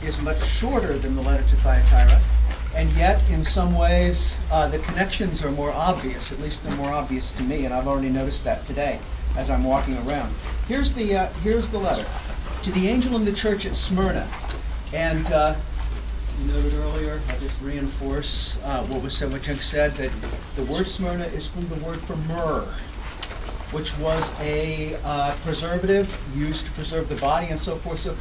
is much shorter than the letter to Thyatira, and yet in some ways the connections are more obvious. At least they're more obvious to me, and I've already noticed that today as I'm walking around. Here's the letter to the angel in the church at Smyrna, and you noted earlier. I'll just reinforce what Chuck said, that the word Smyrna is from the word for myrrh, which was a preservative used to preserve the body and so forth. So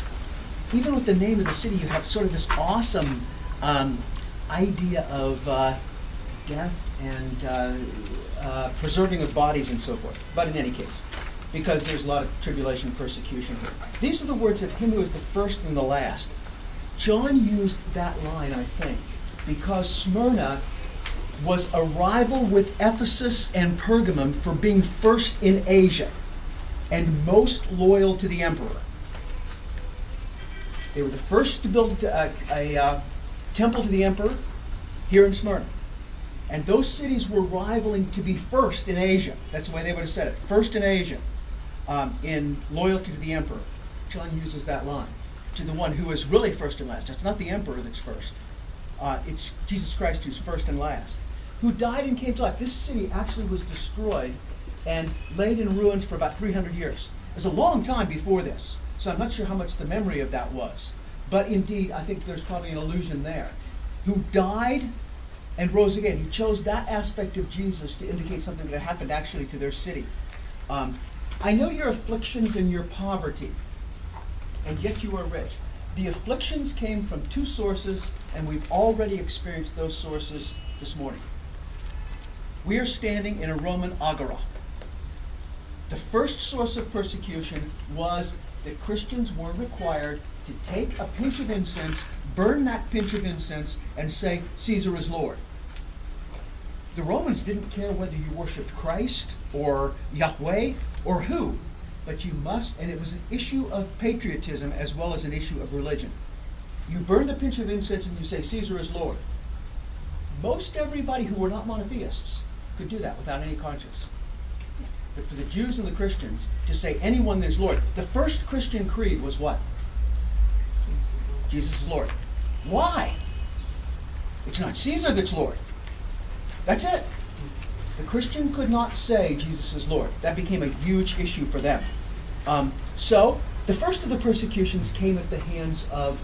even with the name of the city, you have sort of this awesome idea of death and preserving of bodies and so forth. But in any case, because there's a lot of tribulation, persecution here. These are the words of him who is the first and the last. John used that line, I think, because Smyrna was a rival with Ephesus and Pergamum for being first in Asia and most loyal to the emperor. They were the first to build a temple to the emperor here in Smyrna. And those cities were rivaling to be first in Asia. That's the way they would have said it. First in Asia in loyalty to the emperor. John uses that line. To the one who is really first and last. It's not the emperor that's first. It's Jesus Christ who's first and last. Who died and came to life. This city actually was destroyed and laid in ruins for about 300 years. It was a long time before this. So I'm not sure how much the memory of that was. But indeed, I think there's probably an allusion there. Who died and rose again. He chose that aspect of Jesus to indicate something that happened actually to their city. I know your afflictions and your poverty, and yet you are rich. The afflictions came from two sources, and we've already experienced those sources this morning. We are standing in a Roman agora. The first source of persecution was that Christians were required to take a pinch of incense, burn that pinch of incense, and say, Caesar is Lord. The Romans didn't care whether you worshipped Christ or Yahweh or who. But you must, and it was an issue of patriotism as well as an issue of religion. You burn the pinch of incense and you say, Caesar is Lord. Most everybody who were not monotheists could do that without any conscience. But for the Jews and the Christians to say anyone is Lord, the first Christian creed was what? Jesus is Lord. Why? It's not Caesar that's Lord. That's it. The Christian could not say Jesus is Lord. That became a huge issue for them. So the first of the persecutions came at the hands of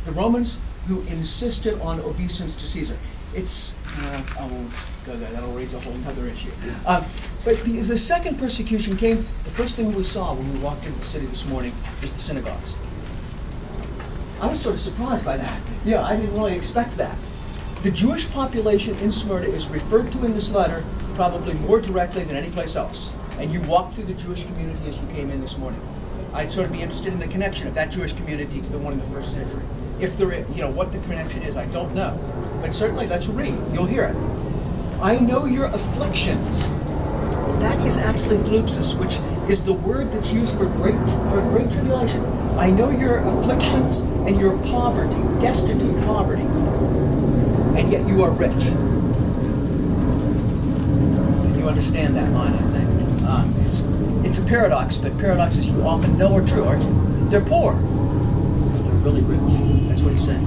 the Romans, who insisted on obeisance to Caesar. I won't go there. That'll raise a whole other issue. But the second persecution came. The first thing we saw when we walked into the city this morning was the synagogues. I was sort of surprised by that. Yeah, I didn't really expect that. The Jewish population in Smyrna is referred to in this letter probably more directly than any place else. And you walked through the Jewish community as you came in this morning. I'd sort of be interested in the connection of that Jewish community to the one in the first century. If there is, what the connection is, I don't know. But certainly, let's read. You'll hear it. I know your afflictions. That is actually thlupsis, which is the word that's used for great tribulation. I know your afflictions and your poverty, destitute poverty. And yet you are rich. You understand that line, I think. It's a paradox, but paradoxes you often know are true, aren't you? They're poor, but they're really rich. That's what he's saying.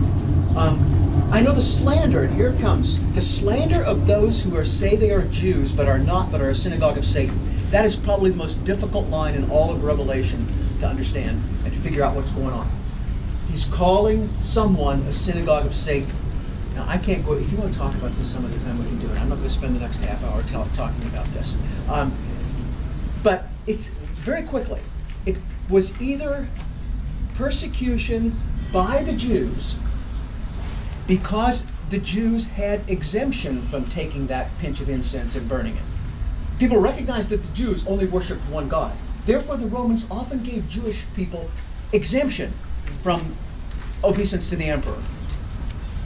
I know the slander, and here it comes. The slander of those who say they are Jews, but are not, but are a synagogue of Satan. That is probably the most difficult line in all of Revelation to understand and to figure out what's going on. He's calling someone a synagogue of Satan. Now, I can't go, if you want to talk about this some other time, we can do it. I'm not going to spend the next half hour talking about this. But it's very quickly, it was either persecution by the Jews because the Jews had exemption from taking that pinch of incense and burning it. People recognized that the Jews only worshipped one God. Therefore, the Romans often gave Jewish people exemption from obeisance to the emperor.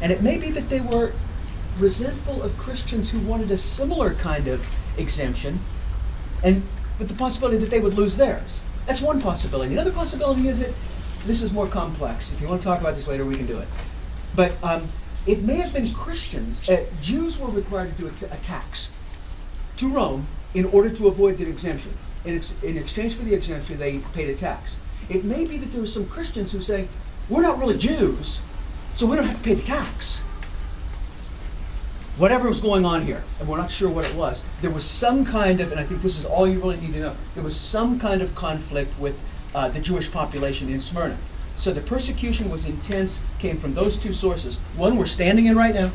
And it may be that they were resentful of Christians who wanted a similar kind of exemption, and with the possibility that they would lose theirs. That's one possibility. Another possibility is that this is more complex. If you want to talk about this later, we can do it. But it may have been Christians. Jews were required to do a tax to Rome in order to avoid the exemption. In exchange for the exemption, they paid a tax. It may be that there were some Christians who say, we're not really Jews, so we don't have to pay the tax. Whatever was going on here, and we're not sure what it was, there was some kind of, and I think this is all you really need to know, there was some kind of conflict with the Jewish population in Smyrna. So the persecution was intense, came from those two sources. One we're standing in right now,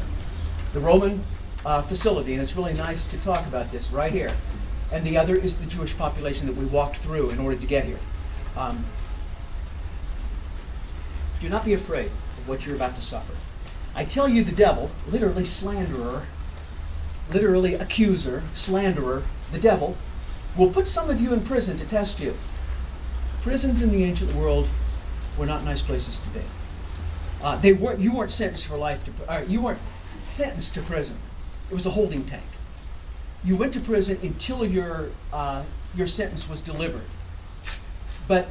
the Roman facility, and it's really nice to talk about this right here. And the other is the Jewish population that we walked through in order to get here. Do not be afraid of what you're about to suffer. I tell you, the devil, literally slanderer, literally accuser, slanderer, the devil, will put some of you in prison to test you. Prisons in the ancient world were not nice places to be. You weren't sentenced for life you weren't sentenced to prison. It was a holding tank. You went to prison until your sentence was delivered. But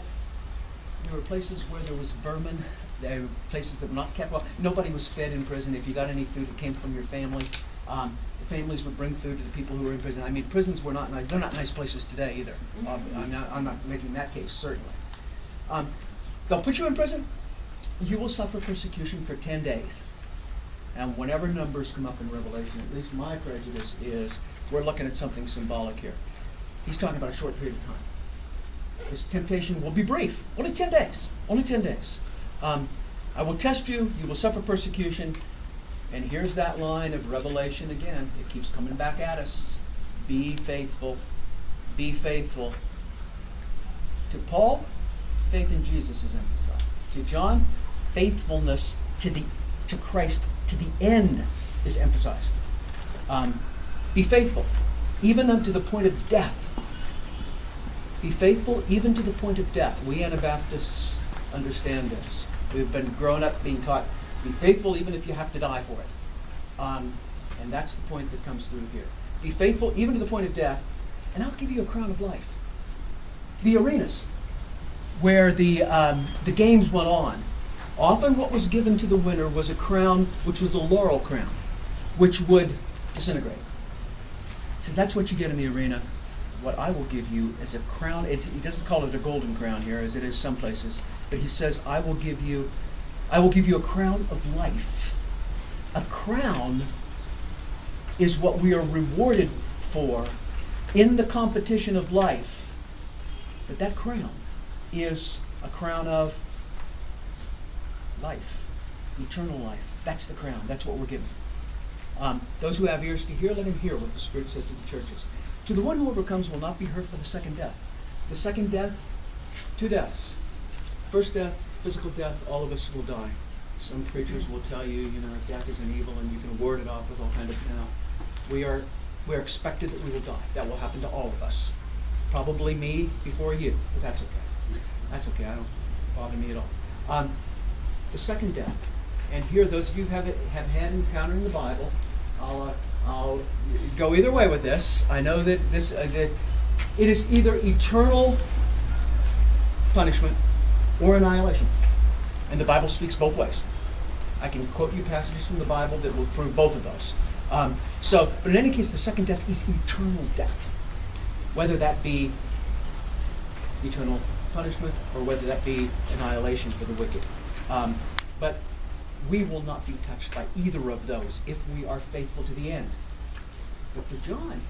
there were places where there was vermin. There were places that were not kept well. Nobody was fed in prison. If you got any food, it came from your family. The families would bring food to the people who were in prison. I mean, prisons were not nice. They're not nice places today either. I'm not making that case, certainly. They'll put you in prison. You will suffer persecution for 10 days. And whenever numbers come up in Revelation, at least my prejudice is, we're looking at something symbolic here. He's talking about a short period of time. This temptation will be brief. Only 10 days. Only 10 days. I will test you. You will suffer persecution. And here's that line of Revelation again. It keeps coming back at us. Be faithful. Be faithful. To Paul, faith in Jesus is emphasized. To John, faithfulness to Christ to the end is emphasized. Be faithful, even unto the point of death. Be faithful even to the point of death. We Anabaptists understand this. We've been grown up being taught, be faithful even if you have to die for it. And that's the point that comes through here. Be faithful even to the point of death, and I'll give you a crown of life. The arenas where the games went on, often what was given to the winner was a crown, which was a laurel crown, which would disintegrate. He says, that's what you get in the arena. What I will give you is a crown. He doesn't call it a golden crown here, as it is some places, but he says, I will give you a crown of life. A crown is what we are rewarded for in the competition of life. But that crown is a crown of life, eternal life. That's the crown. That's what we're given. Those who have ears to hear, let him hear what the Spirit says to the churches. To the one who overcomes will not be hurt by the second death. The second death, two deaths. First death, physical death, all of us will die. Some preachers will tell you, death is an evil and you can ward it off with all kind of, we are expected that we will die. That will happen to all of us. Probably me before you, but that's okay. That's okay. I don't bother me at all. The second death, and here those of you who have had an encounter in the Bible, I'll go either way with this. I know that it is either eternal punishment or annihilation, and the Bible speaks both ways. I can quote you passages from the Bible that will prove both of those. But in any case, the second death is eternal death, whether that be eternal punishment or whether that be annihilation for the wicked. But we will not be touched by either of those if we are faithful to the end. But for John,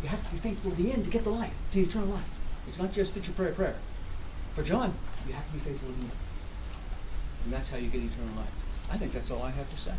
you have to be faithful to the end to get the life, to eternal life. It's not just that you pray a prayer. For John, you have to be faithful to the end. And that's how you get eternal life. I think that's all I have to say.